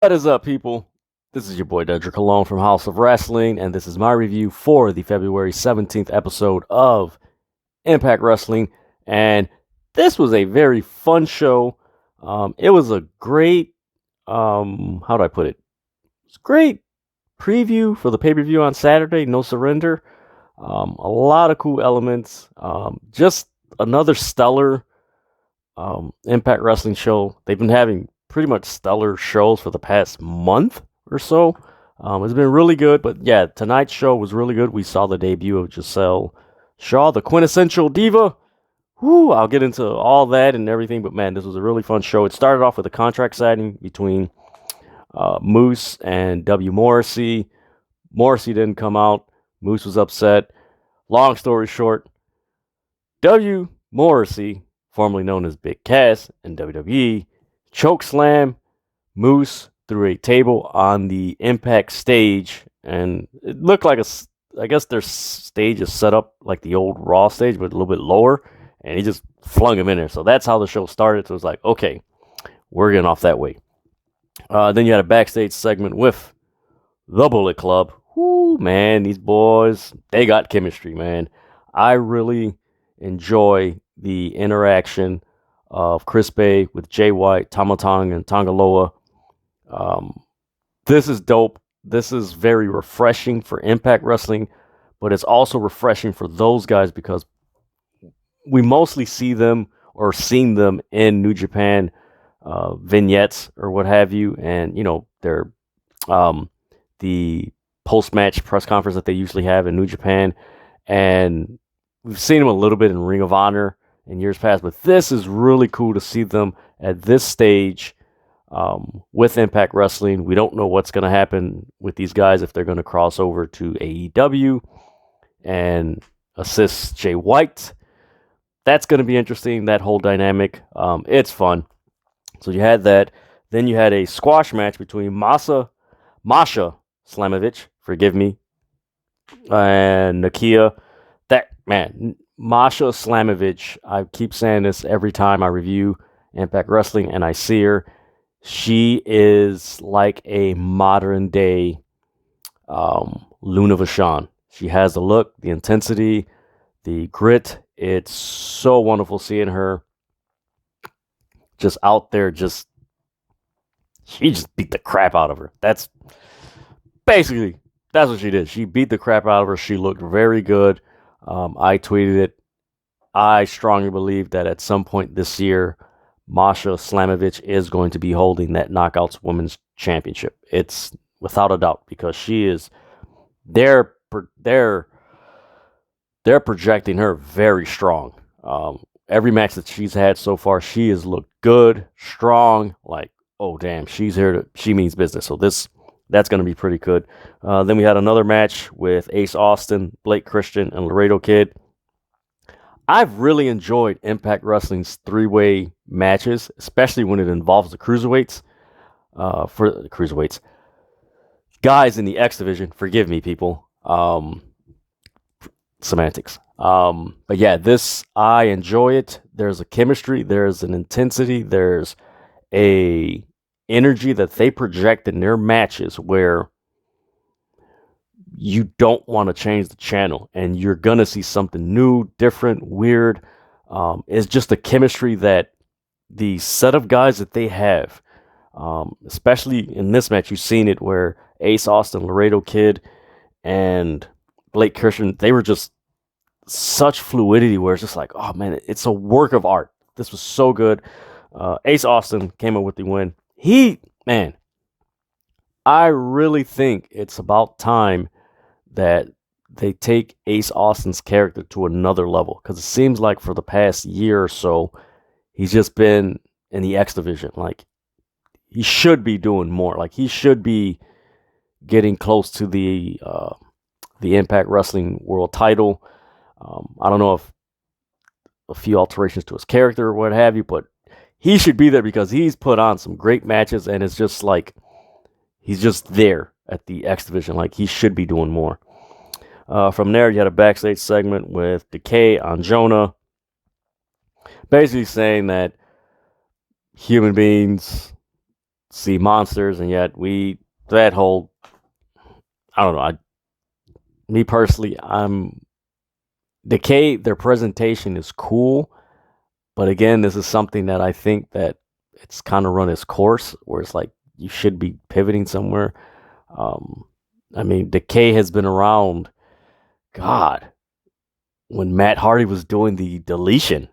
What is up, people? This is your boy Dedrian Colon from House of Wrestling, and this is my review for the February 17th episode of Impact Wrestling. And this was a very fun show. It was a great, how do I put it? It's a great preview for the pay per view on Saturday, No Surrender. A lot of cool elements. Just another stellar Impact Wrestling show. They've been having pretty much stellar shows for the past month or so. It's been really good, but yeah, tonight's show was really good. We saw the debut of Giselle Shaw, the quintessential diva. Whoo, I'll get into all that and everything, but man, this was a really fun show. It started off with a contract signing between Moose and W.MORRISSEY. Morrissey didn't come out. Moose was upset. Long story short, W.MORRISSEY, formerly known as Big Cass in WWE, chokeslam Moose through a table on the Impact stage, and it looked like I guess their stage is set up like the old Raw stage, but a little bit lower, and he just flung him in there. So that's how the show started. So it was like, okay, we're getting off that way. Then you had a backstage segment with the Bullet Club. Whoo, man, these boys, they got chemistry, man. I really enjoy the interaction of Chris Bay with Jay White, Tama Tonga, and Tongaloa. This is dope. This is very refreshing for Impact Wrestling, but it's also refreshing for those guys because we mostly see them or seen them in New Japan vignettes or what have you, and you know they're the post-match press conference that they usually have in New Japan, and we've seen them a little bit in Ring of Honor in years past, but this is really cool to see them at this stage with Impact Wrestling. We don't know what's going to happen with these guys if they're going to cross over to AEW and assist Jay White. That's going to be interesting, that whole dynamic. It's fun. So you had that. Then you had a squash match between Masha Slamovich, forgive me, and Nakia. That, man, Masha Slamovich, I keep saying this every time I review Impact Wrestling and I see her. She is like a modern day Luna Vachon. She has the look, the intensity, the grit. It's so wonderful seeing her just out there. She just beat the crap out of her. That's what she did. She beat the crap out of her. She looked very good. I tweeted it. I strongly believe that at some point this year, Masha Slamovich is going to be holding that Knockouts Women's Championship. It's without a doubt because she is. They're projecting her very strong. Every match that she's had so far, she has looked good, strong. Like, oh damn, she's here. She means business. So that's going to be pretty good. Then we had another match with Ace Austin, Blake Christian, and Laredo Kid. I've really enjoyed Impact Wrestling's three-way matches, especially when it involves the cruiserweights. For the cruiserweights, guys in the X division, forgive me, people. Semantics. But yeah, I enjoy it. There's a chemistry, there's an intensity, there's a energy that they project in their matches where you don't want to change the channel and you're gonna see something new, different, weird. It's just the chemistry that the set of guys that they have, especially in this match, you've seen it where Ace Austin, Laredo Kid, and Blake Christian, they were just such fluidity where it's just like, oh man, it's a work of art. This was so good. Ace Austin came up with the win. I really think it's about time that they take Ace Austin's character to another level because it seems like for the past year or so, he's just been in the X division. Like, he should be doing more. Like, he should be getting close to the Impact Wrestling World Title. I don't know if a few alterations to his character or what have you, but he should be there because he's put on some great matches, and it's just like he's just there at the X division. Like, he should be doing more. From there, you had a backstage segment with Decay on Jonah, basically saying that human beings see monsters, and yet that whole, I don't know. Me personally, Decay. Their presentation is cool, but again, this is something that I think that it's kind of run its course, where it's like you should be pivoting somewhere. I mean, Decay has been around. God, when Matt Hardy was doing the deletion,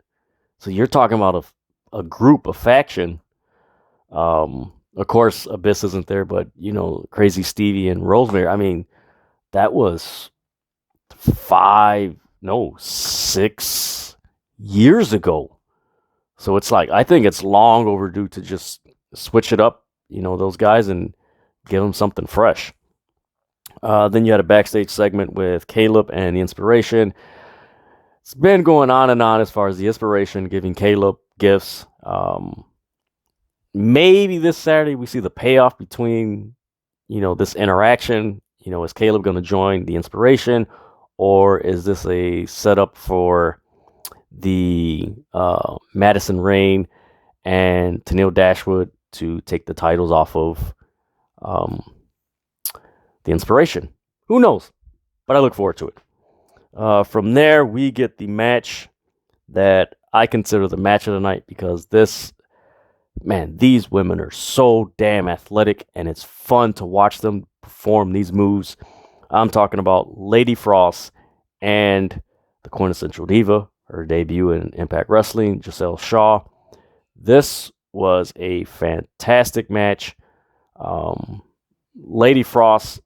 so you're talking about a group, a faction. Of course, Abyss isn't there, but Crazy Stevie and Rosemary. I mean, that was 6 years ago. So it's like, I think it's long overdue to just switch it up, those guys, and give them something fresh. Then you had a backstage segment with Caleb and the Inspiration. It's been going on and on as far as the Inspiration giving Caleb gifts. Maybe this Saturday we see the payoff between, this interaction. Is Caleb going to join the Inspiration, or is this a setup for the Madison Rain and Tennille Dashwood to take the titles off of the Inspiration? Who knows? But I look forward to it. From there, we get the match that I consider the match of the night, because these women are so damn athletic, and it's fun to watch them perform these moves. I'm talking about Lady Frost and the quintessential diva, her debut in Impact Wrestling, Giselle Shaw. This was a fantastic match. Lady Frost,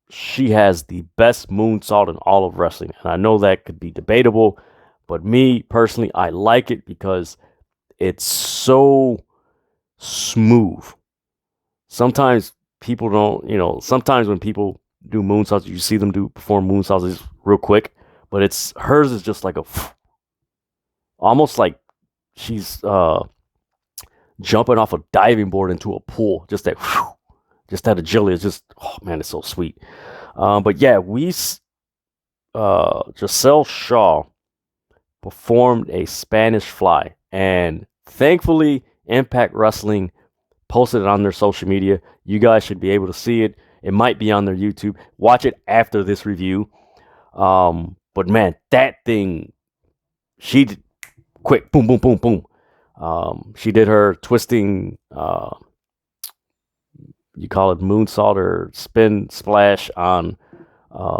she has the best moonsault in all of wrestling. And I know that could be debatable, but me personally, I like it because it's so smooth. Sometimes people don't, sometimes when people do moonsaults, you see them perform moonsaults real quick, but hers is just like almost like she's jumping off a diving board into a pool. Just that agility is just, oh man, it's so sweet. But yeah, Giselle Shaw performed a Spanish fly, and thankfully Impact Wrestling posted it on their social media. You guys should be able to see it. It might be on their YouTube. Watch it after this review. But man, that thing, she did quick, boom, boom, boom, boom. She did her twisting, you call it moonsault or spin splash on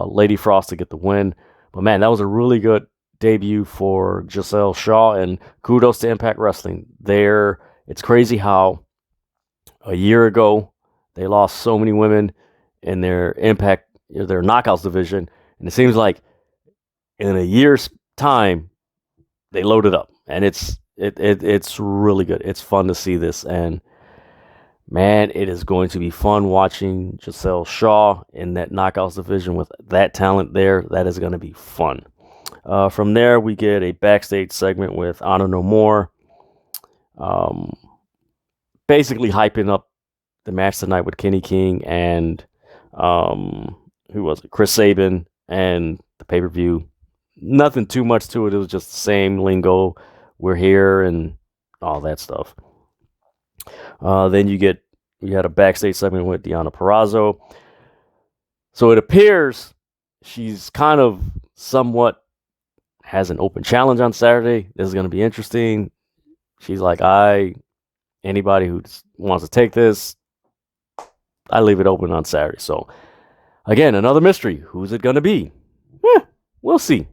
Lady Frost to get the win. But man, that was a really good debut for Giselle Shaw, and kudos to Impact Wrestling. It's crazy how a year ago they lost so many women in their their knockouts division, and it seems like in a year's time they loaded up, and it's really good. It's fun to see this, and man, it is going to be fun watching Giselle Shaw in that knockouts division with that talent there. That is going to be fun. From there, we get a backstage segment with Honor No More, basically hyping up the match tonight with Kenny King and who was it? Chris Sabin, and the pay-per-view. Nothing too much to it. It was just the same lingo. We're here and all that stuff. Then you had a backstage segment with Deonna Purrazzo. So it appears she's kind of somewhat has an open challenge on Saturday. This is going to be interesting. She's like, anybody who wants to take this, I leave it open on Saturday. So again, another mystery. Who's it going to be? We'll see.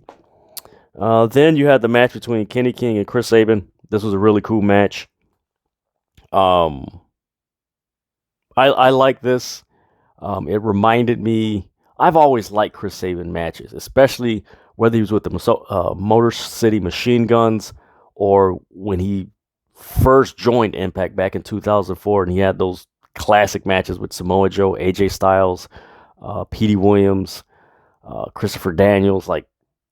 Then you had the match between Kenny King and Chris Sabin. This was a really cool match. I like this. It reminded me. I've always liked Chris Sabin matches, especially whether he was with the Motor City Machine Guns or when he first joined Impact back in 2004, and he had those classic matches with Samoa Joe, AJ Styles, Petey Williams, Christopher Daniels. Like,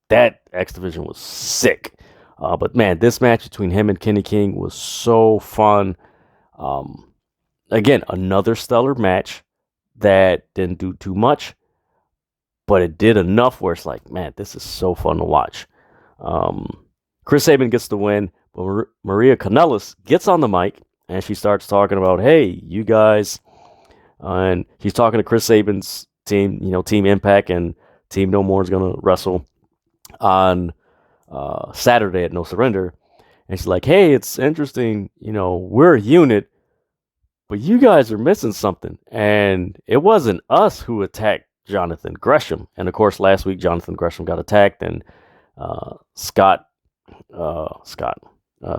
that X Division was sick. But man, this match between him and Kenny King was so fun. Again, another stellar match that didn't do too much, but it did enough where it's like, man, this is so fun to watch. Chris Sabin gets the win, but Maria Kanellis gets on the mic and she starts talking about, hey, you guys, and she's talking to Chris Sabin's team, Team Impact, and Team No More is going to wrestle on Saturday at No Surrender. And she's like, hey, it's interesting, we're a unit, but you guys are missing something. And it wasn't us who attacked Jonathan Gresham. And of course, last week, Jonathan Gresham got attacked, and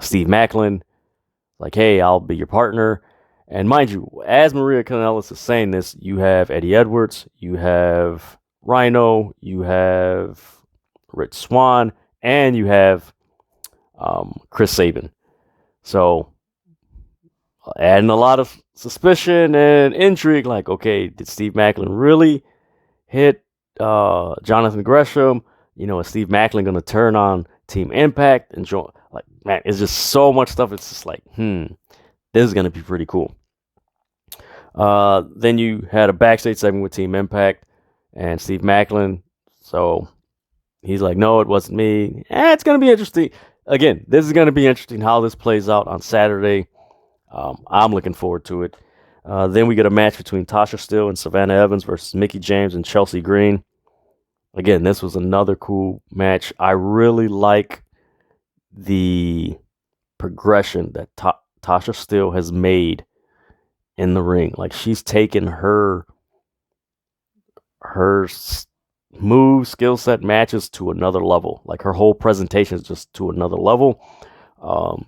Steve Macklin, like, hey, I'll be your partner. And mind you, as Maria Kanellis is saying this, you have Eddie Edwards, you have Rhino, you have Rich Swann, and you have Chris Sabin. So adding a lot of suspicion and intrigue, like, okay, did Steve Macklin really hit Jonathan Gresham? Is Steve Macklin going to turn on Team Impact and join? Like, man, it's just so much stuff. It's just like, this is going to be pretty cool. Then you had a backstage segment with Team Impact and Steve Macklin. So he's like, no, it wasn't me. It's going to be interesting. Again, this is going to be interesting how this plays out on Saturday. I'm looking forward to it. Then we get a match between Tasha Steele and Savannah Evans versus Mickie James and Chelsea Green. Again, this was another cool match. I really like the progression that Tasha Steele has made in the ring. Like, she's taken her move, skill set, matches to another level. Like, her whole presentation is just to another level.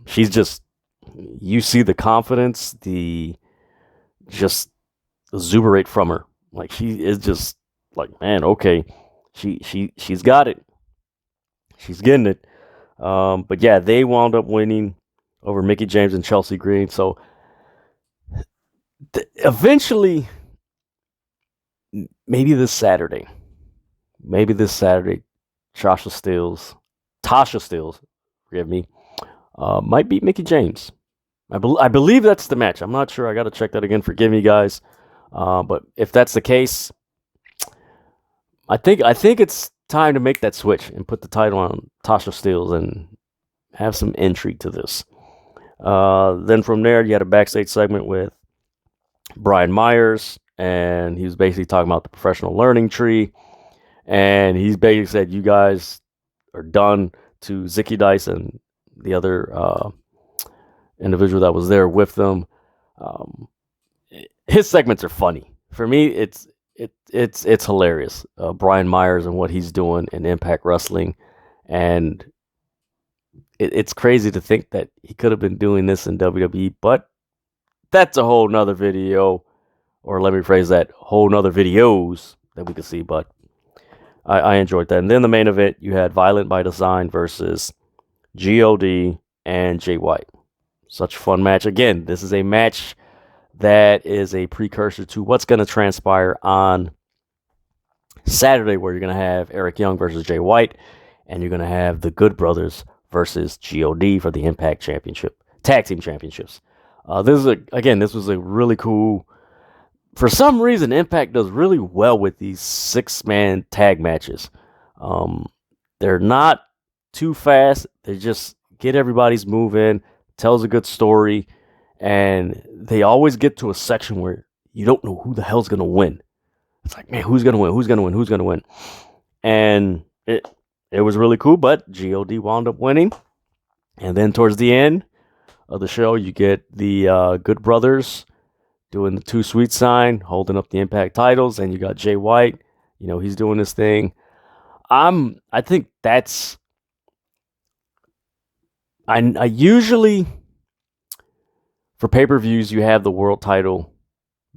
She's just, you see the confidence, the just exuberate from her. Like, she is just like, man, okay, she's got it. She's getting it. But yeah, they wound up winning over Mickie James and Chelsea Green. So eventually, maybe this Saturday, Tasha Steele, forgive me, might beat Mickie James. I believe that's the match. I'm not sure. I got to check that again. Forgive me, guys. But if that's the case, I think it's time to make that switch and put the title on Tasha Steele and have some intrigue to this. Then from there, you had a backstage segment with Brian Myers, and he was basically talking about the professional learning tree. And he's basically said, you guys are done, to Zicky Dice and the other individual that was there with them. His segments are funny. For me, it's hilarious. Brian Myers and what he's doing in Impact Wrestling. And it's crazy to think that he could have been doing this in WWE, but that's a whole nother video, or let me phrase that, whole nother videos that we could see, but I enjoyed that. And then the main event, you had Violent by Design versus G.O.D. and Jay White. Such a fun match. Again, this is a match that is a precursor to what's going to transpire on Saturday, where you're going to have Eric Young versus Jay White, and you're going to have the Good Brothers versus G.O.D. for the Impact Championship, Tag Team Championships. This was a really cool. For some reason, Impact does really well with these 6-man tag matches. They're not too fast. They just get everybody's move in, tells a good story, and they always get to a section where you don't know who the hell's going to win. It's like, man, who's going to win? And it was really cool, but G.O.D. wound up winning. And then towards the end of the show, you get the Good Brothers doing the Too Sweet sign, holding up the Impact titles, and you got Jay White. He's doing this thing. I think that's. I usually, for pay-per-views, you have the world title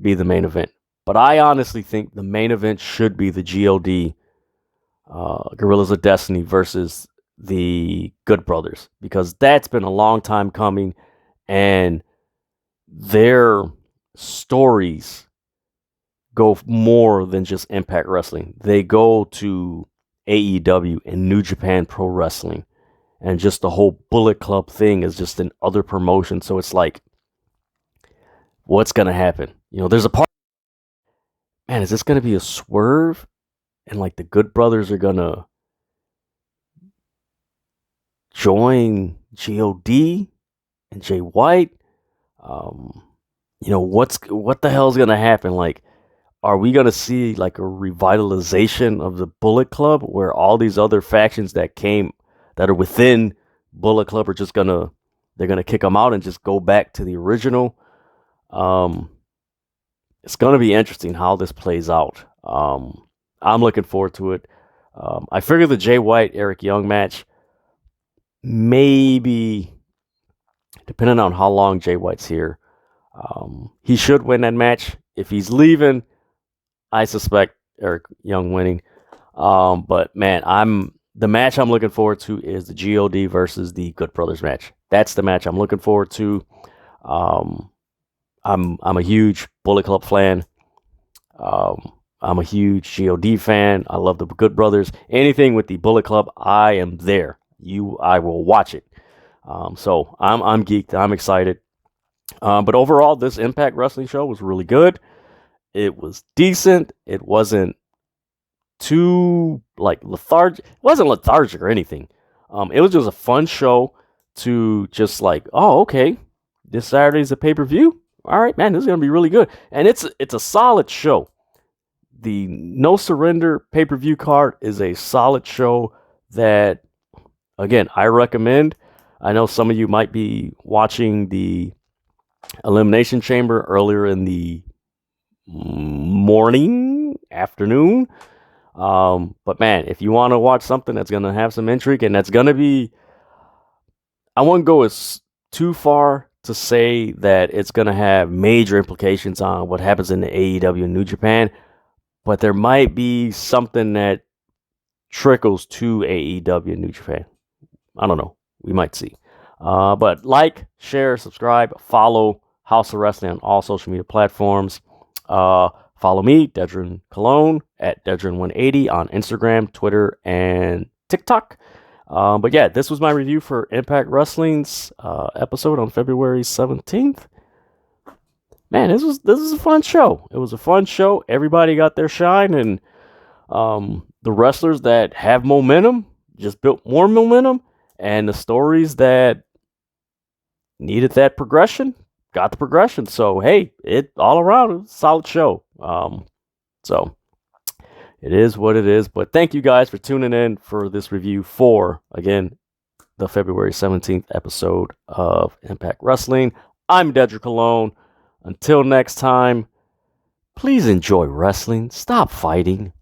be the main event, but I honestly think the main event should be the G.O.D. Guerrillas of Destiny versus the Good Brothers, because that's been a long time coming, and their stories go more than just Impact Wrestling. They go to AEW and New Japan Pro Wrestling, and just the whole Bullet Club thing is just in other promotions. So it's like, what's going to happen? There's a part, man, is this going to be a swerve? And like the Good Brothers are going to join G.O.D. and Jay White? What the hell's gonna happen? Like, are we gonna see like a revitalization of the Bullet Club, where all these other factions that are within Bullet Club are just they're gonna kick them out and just go back to the original? Um, it's gonna be interesting how this plays out. I'm looking forward to it. I figure the Jay White Eric Young match, maybe depending on how long Jay White's here, he should win that match. If he's leaving, I suspect Eric Young winning. But man, the match I'm looking forward to is the God versus the Good Brothers match. That's the match I'm looking forward to. I'm a huge Bullet Club fan. I'm a huge God fan. I love the Good Brothers. Anything with the Bullet Club, I am there. I will watch it. So I'm geeked. I'm excited. But overall, this Impact Wrestling show was really good. It was decent. It wasn't too lethargic. It wasn't lethargic or anything. It was just a fun show to just okay, this Saturday's a pay-per-view. All right, man, this is gonna be really good, and it's a solid show. The No Surrender pay-per-view card is a solid show that, again, I recommend. I know some of you might be watching the Elimination Chamber earlier in the morning, afternoon. But man, if you want to watch something that's going to have some intrigue and that's going to be, I won't go as too far to say that it's going to have major implications on what happens in the AEW and New Japan, but there might be something that trickles to AEW and New Japan. I don't know. We might see. But share, subscribe, follow House of Wrestling on all social media platforms. Follow me, Dedrian Colon, at Dedrian180 on Instagram, Twitter, and TikTok. But yeah, this was my review for Impact Wrestling's episode on February 17th. Man, this is a fun show. It was a fun show. Everybody got their shine, and the wrestlers that have momentum just built more momentum, and the stories that needed that progression got the progression. So hey, it all around a solid show. So it is what it is. But thank you guys for tuning in for this review for, again, the February 17th episode of Impact Wrestling. I'm Dedrian Colon. Until next time, please enjoy wrestling. Stop fighting.